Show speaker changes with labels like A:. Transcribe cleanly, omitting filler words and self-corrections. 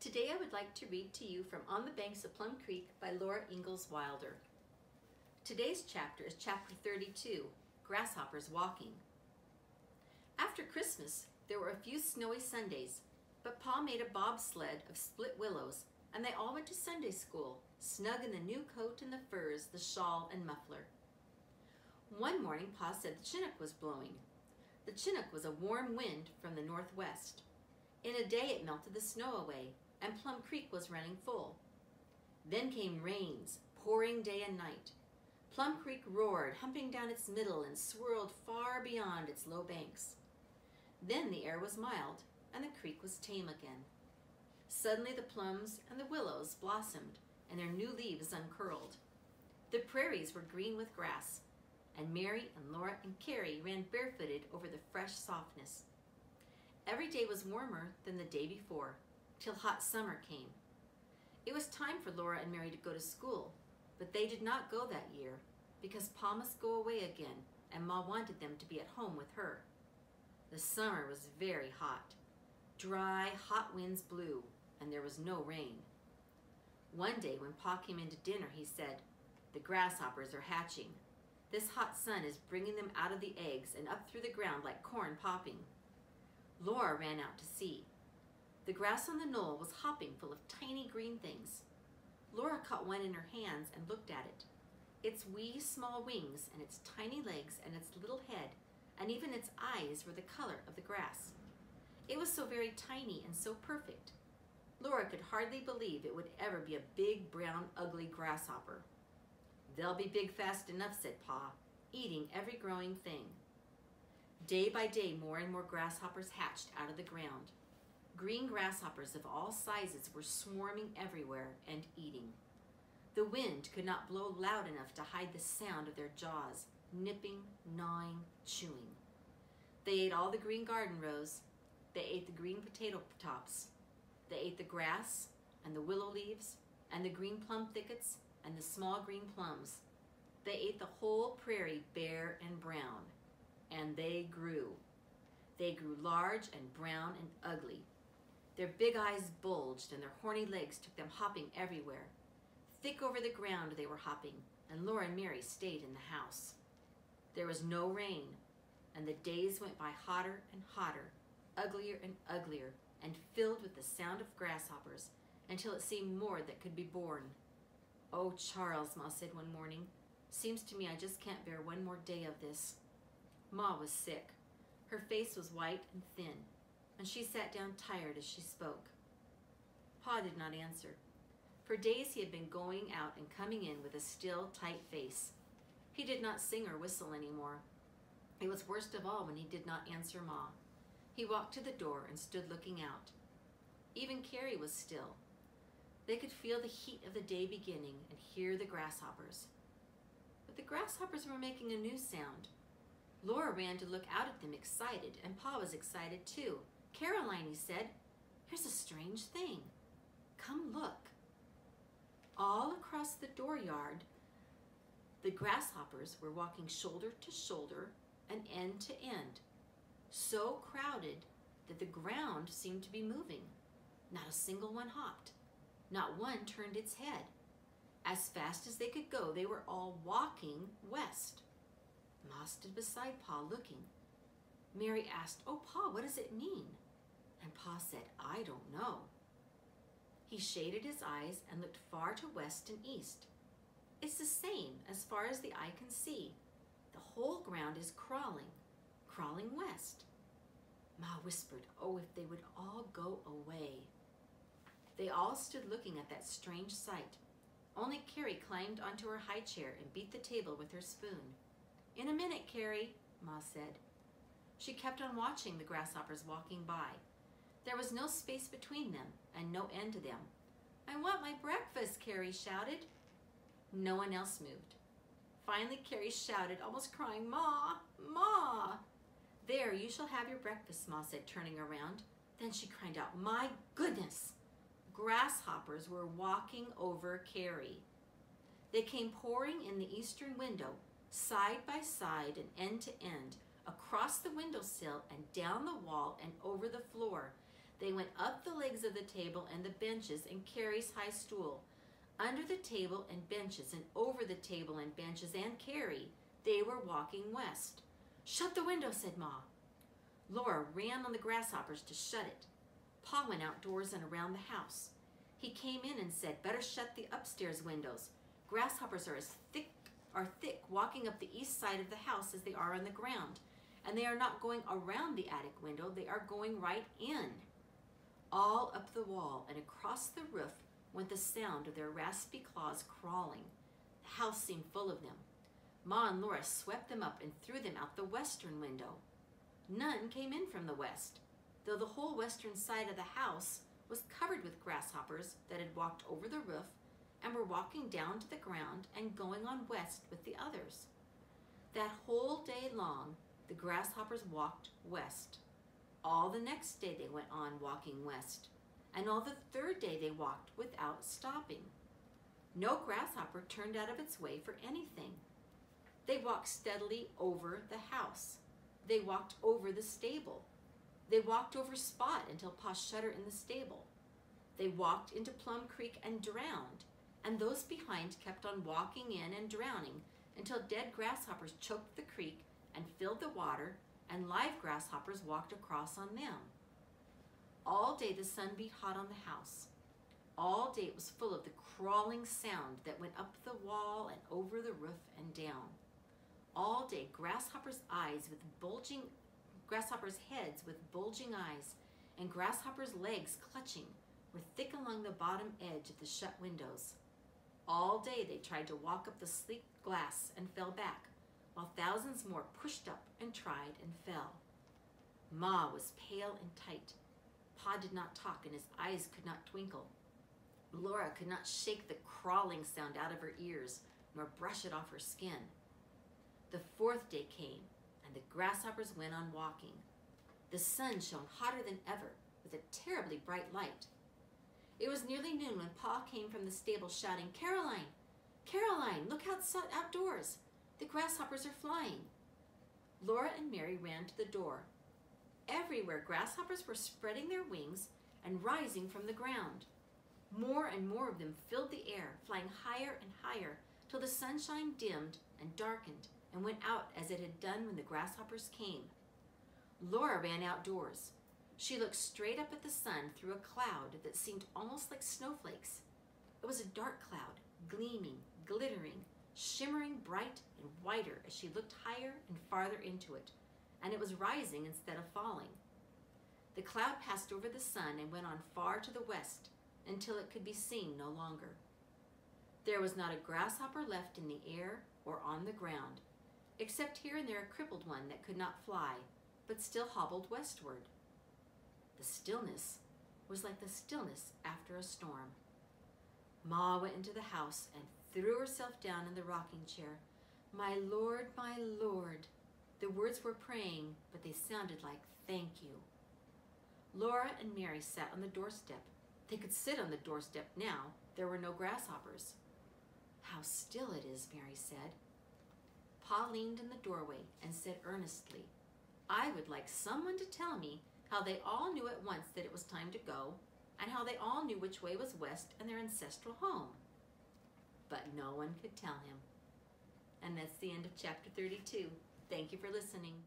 A: Today I would like to read to you from On the Banks of Plum Creek by Laura Ingalls Wilder. Today's chapter is chapter 32, Grasshoppers Walking. After Christmas, there were a few snowy Sundays, but Pa made a bobsled of split willows, and they all went to Sunday school, snug in the new coat and the furs, the shawl and muffler. One morning, Pa said the Chinook was blowing. The Chinook was a warm wind from the northwest. In a day it melted the snow away, and Plum Creek was running full. Then came rains, pouring day and night. Plum Creek roared, humping down its middle and swirled far beyond its low banks. Then the air was mild, and the creek was tame again. Suddenly the plums and the willows blossomed, and their new leaves uncurled. The prairies were green with grass, and Mary and Laura and Carrie ran barefooted over the fresh softness. Every day was warmer than the day before, till hot summer came. It was time for Laura and Mary to go to school, but they did not go that year because Pa must go away again, and Ma wanted them to be at home with her. The summer was very hot. Dry, hot winds blew, and there was no rain. One day when Pa came in to dinner, he said, "The grasshoppers are hatching. This hot sun is bringing them out of the eggs and up through the ground like corn popping." Laura ran out to see. The grass on the knoll was hopping full of tiny green things. Laura caught one in her hands and looked at it. Its wee small wings and its tiny legs and its little head and even its eyes were the color of the grass. It was so very tiny and so perfect. Laura could hardly believe it would ever be a big, brown, ugly grasshopper. "They'll be big fast enough," said Pa, "eating every growing thing." Day by day, more and more grasshoppers hatched out of the ground. Green grasshoppers of all sizes were swarming everywhere and eating. The wind could not blow loud enough to hide the sound of their jaws, nipping, gnawing, chewing. They ate all the green garden rows. They ate the green potato tops. They ate the grass and the willow leaves and the green plum thickets and the small green plums. They ate the whole prairie bare and brown. And they grew. They grew large and brown and ugly. Their big eyes bulged and their horny legs took them hopping everywhere. Thick over the ground they were hopping, and Laura and Mary stayed in the house. There was no rain, and the days went by hotter and hotter, uglier and uglier, and filled with the sound of grasshoppers, until it seemed more that could be borne. "Oh, Charles," Ma said one morning, "seems to me I just can't bear one more day of this." Ma was sick. Her face was white and thin, and she sat down tired as she spoke. Pa did not answer. For days he had been going out and coming in with a still, tight face. He did not sing or whistle anymore. It was worst of all when he did not answer Ma. He walked to the door and stood looking out. Even Carrie was still. They could feel the heat of the day beginning and hear the grasshoppers. But the grasshoppers were making a new sound. Laura ran to look out at them excited, and Pa was excited too. "Caroline," he said, "here's a strange thing. Come look." All across the dooryard, the grasshoppers were walking shoulder to shoulder and end to end, so crowded that the ground seemed to be moving. Not a single one hopped. Not one turned its head. As fast as they could go, they were all walking west. Ma stood beside Pa looking. Mary asked, "Oh, Pa, what does it mean?" And Pa said, "I don't know." He shaded his eyes and looked far to west and east. "It's the same as far as the eye can see. The whole ground is crawling, crawling west." Ma whispered, "Oh, if they would all go away." They all stood looking at that strange sight. Only Carrie climbed onto her high chair and beat the table with her spoon. "In a minute, Carrie," Ma said. She kept on watching the grasshoppers walking by. There was no space between them and no end to them. "I want my breakfast," Carrie shouted. No one else moved. Finally, Carrie shouted, almost crying, "Ma, Ma!" "There, you shall have your breakfast," Ma said, turning around. Then she cried out, "My goodness!" Grasshoppers were walking over Carrie. They came pouring in the eastern window, side by side and end to end, across the windowsill and down the wall and over the floor. They went up the legs of the table and the benches and Carrie's high stool. Under the table and benches and over the table and benches and Carrie, they were walking west. "Shut the window," said Ma. Laura ran on the Grasshoppers to shut it. Pa went outdoors and around the house. He came in and said, "Better shut the upstairs windows. Grasshoppers are thick walking up the east side of the house as they are on the ground. And they are not going around the attic window, they are going right in." All up the wall and across the roof went the sound of their raspy claws crawling. The house seemed full of them. Ma and Laura swept them up and threw them out the western window. None came in from the west, though the whole western side of the house was covered with grasshoppers that had walked over the roof and were walking down to the ground and going on west with the others. That whole day long, the grasshoppers walked west. All the next day they went on walking west, and all the third day they walked without stopping. No grasshopper turned out of its way for anything. They walked steadily over the house. They walked over the stable. They walked over Spot until Pa shut her in the stable. They walked into Plum Creek and drowned, and those behind kept on walking in and drowning until dead grasshoppers choked the creek and filled the water, and live grasshoppers walked across on them. All day the sun beat hot on the house. All day it was full of the crawling sound that went up the wall and over the roof and down. All day grasshoppers' heads with bulging eyes and grasshoppers' legs clutching were thick along the bottom edge of the shut windows. All day they tried to walk up the sleek glass and fell back, while thousands more pushed up and tried and fell. Ma was pale and tight. Pa did not talk and his eyes could not twinkle. Laura could not shake the crawling sound out of her ears nor brush it off her skin. The fourth day came and the grasshoppers went on walking. The sun shone hotter than ever with a terribly bright light. It was nearly noon when Pa came from the stable shouting, "Caroline, Caroline, look outdoors. The grasshoppers are flying." Laura and Mary ran to the door. Everywhere grasshoppers were spreading their wings and rising from the ground. More and more of them filled the air, flying higher and higher till the sunshine dimmed and darkened and went out as it had done when the grasshoppers came. Laura ran outdoors. She looked straight up at the sun through a cloud that seemed almost like snowflakes. It was a dark cloud, gleaming, glittering, shimmering bright and whiter as she looked higher and farther into it, and it was rising instead of falling. The cloud passed over the sun and went on far to the west until it could be seen no longer. There was not a grasshopper left in the air or on the ground, except here and there a crippled one that could not fly, but still hobbled westward. The stillness was like the stillness after a storm. Ma went into the house and threw herself down in the rocking chair. My Lord, my Lord." The words were praying, but they sounded like "thank you." Laura and Mary sat on the doorstep. They could sit on the doorstep now. There were no grasshoppers. "How still it is," Mary said. Pa leaned in the doorway and said earnestly, "I would like someone to tell me how they all knew at once that it was time to go, and how they all knew which way was west and their ancestral home." But no one could tell him. And that's the end of chapter 32. Thank you for listening.